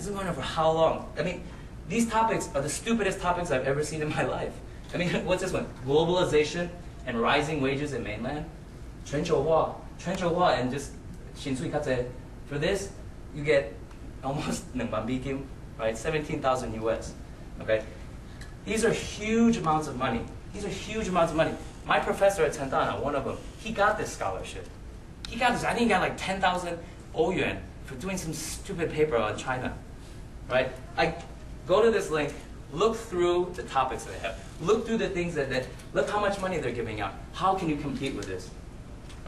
This is going on for how long? I mean, these topics are the stupidest topics I've ever seen in my life. I mean, what's this one? Globalization and rising wages in mainland? 全球化 and just 薪水较济. For this, you get almost 2万美金, right? 17,000 US. Okay? These are huge amounts of money. These are huge amounts of money. My professor at Santana, one of them, he got this scholarship. He got this, I think he got like 10,000 yuan for doing some stupid paper on China, right? I go to this link, look through the topics they have. Look through the things that look how much money they're giving out. How can you compete with this,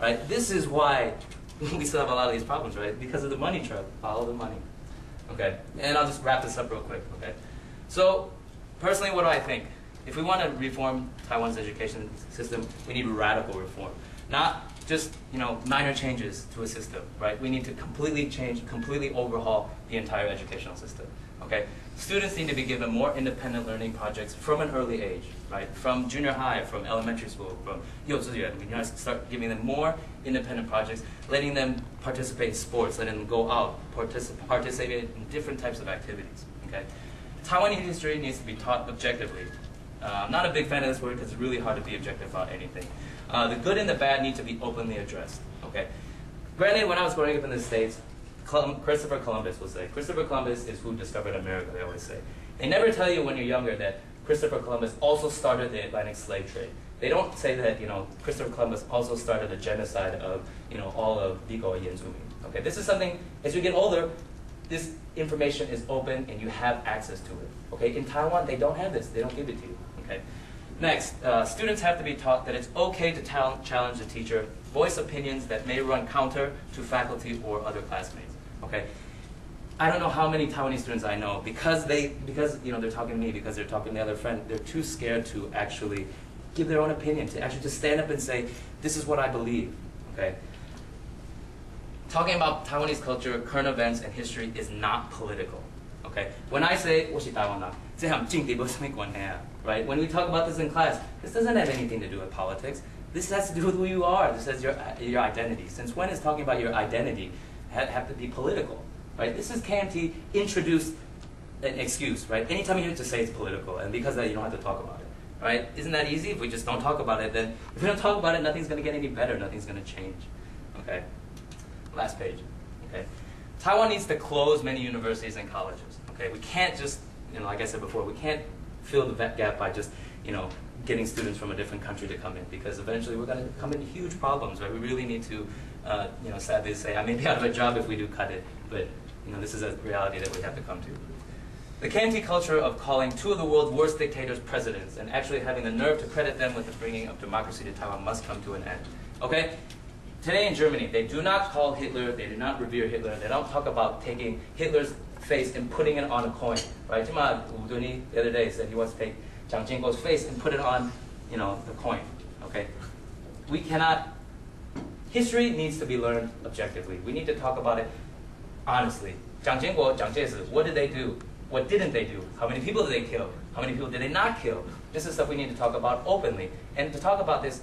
right? This is why we still have a lot of these problems, right? Because of the money trap, follow the money. Okay, and I'll just wrap this up real quick, okay? So, personally, what do I think? If we want to reform Taiwan's education system, we need radical reform. Not just, minor changes to a system, right? We need to completely change, completely overhaul the entire educational system, okay? Students need to be given more independent learning projects from an early age, right? From junior high, from elementary school, from 幼稚园. We need to start giving them more independent projects, letting them participate in sports, letting them go out, participate in different types of activities, okay? Taiwanese history needs to be taught objectively. I'm not a big fan of this word because it's really hard to be objective about anything. The good and the bad need to be openly addressed, okay? Granted, when I was growing up in the States, Christopher Columbus will say, Christopher Columbus is who discovered America, they always say. They never tell you when you're younger that Christopher Columbus also started the Atlantic slave trade. They don't say that, Christopher Columbus also started the genocide of, all of Biko Yenzumi. Okay, this is something, as you get older, this information is open and you have access to it. Okay, in Taiwan, they don't have this. They don't give it to you. Okay. Next, students have to be taught that it's okay to challenge the teacher, voice opinions that may run counter to faculty or other classmates. Okay. I don't know how many Taiwanese students I know because they're talking to me, because they're talking to the other friend, they're too scared to actually give their own opinion, to actually just stand up and say, this is what I believe. Okay. Talking about Taiwanese culture, current events, and history is not political. Okay? When I say, 我是台湾人, 这和政治没什么关系, right? When we talk about this in class, this doesn't have anything to do with politics. This has to do with who you are. This has your identity. Since when is talking about your identity have to be political, right? This is KMT introduced an excuse, right? Anytime you need to say it's political, and because of that you don't have to talk about it, right? Isn't that easy? If we just don't talk about it, then if we don't talk about it, nothing's going to get any better. Nothing's going to change, okay? Last page, okay? Taiwan needs to close many universities and colleges, okay? We can't just, like I said before, we can't fill the gap by just, getting students from a different country to come in, because eventually we're going to come into huge problems, right? We really need to, sadly say, I may be out of a job if we do cut it, but, this is a reality that we have to come to. The KMT culture of calling two of the world's worst dictators presidents and actually having the nerve to credit them with the bringing of democracy to Taiwan must come to an end, okay? Today in Germany, they do not call Hitler, they do not revere Hitler, they don't talk about taking Hitler's face and putting it on a coin, right? The other day said he wants to take Jiang Jingguo's face and put it on, the coin, okay? We cannot, history needs to be learned objectively. We need to talk about it honestly. Jiang Jingguo, Jiang Jieshi, what did they do? What didn't they do? How many people did they kill? How many people did they not kill? This is stuff we need to talk about openly. And to talk about this,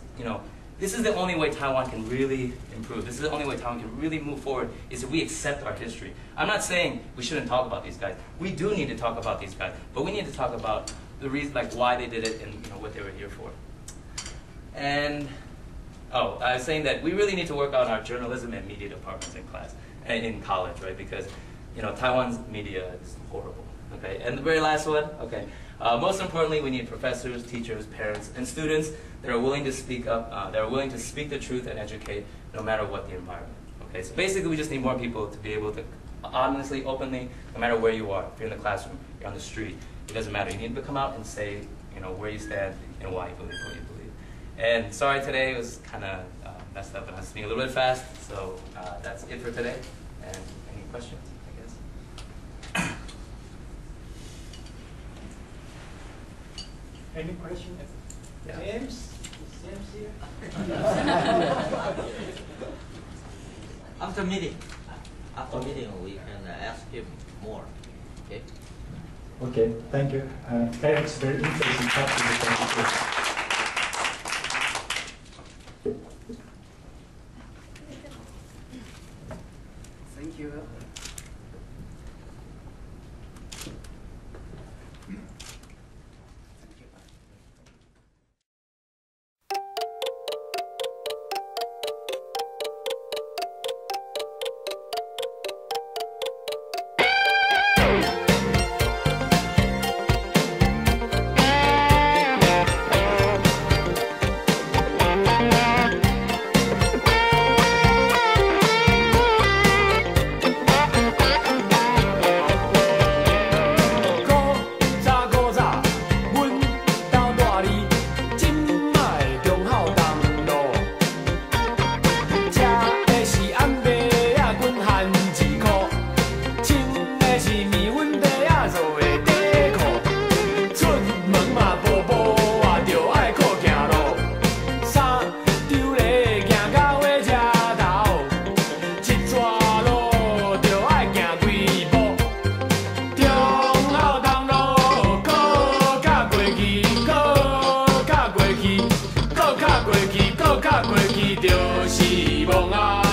this is the only way Taiwan can really improve. This is the only way Taiwan can really move forward, is if we accept our history. I'm not saying we shouldn't talk about these guys. We do need to talk about these guys, but we need to talk about the reason, like why they did it and what they were here for. And I was saying that we really need to work on our journalism and media departments in college, right? Because Taiwan's media is horrible. Okay, and the very last one. Okay, most importantly, we need professors, teachers, parents, and students that are willing to speak up, that are willing to speak the truth and educate, no matter what the environment. Okay, so basically, we just need more people to be able to honestly, openly, no matter where you are. If you're in the classroom, you're on the street, it doesn't matter. You need to come out and say, where you stand and why you believe what you believe. And sorry, today was kind of messed up and I was speaking a little bit fast. So that's it for today. And any questions, I guess? Any questions? Yeah. James? Is James here? After meeting, we can ask him more. Okay. Okay, thank you. Eric's very interesting topic. Thank you. 就是梦啊！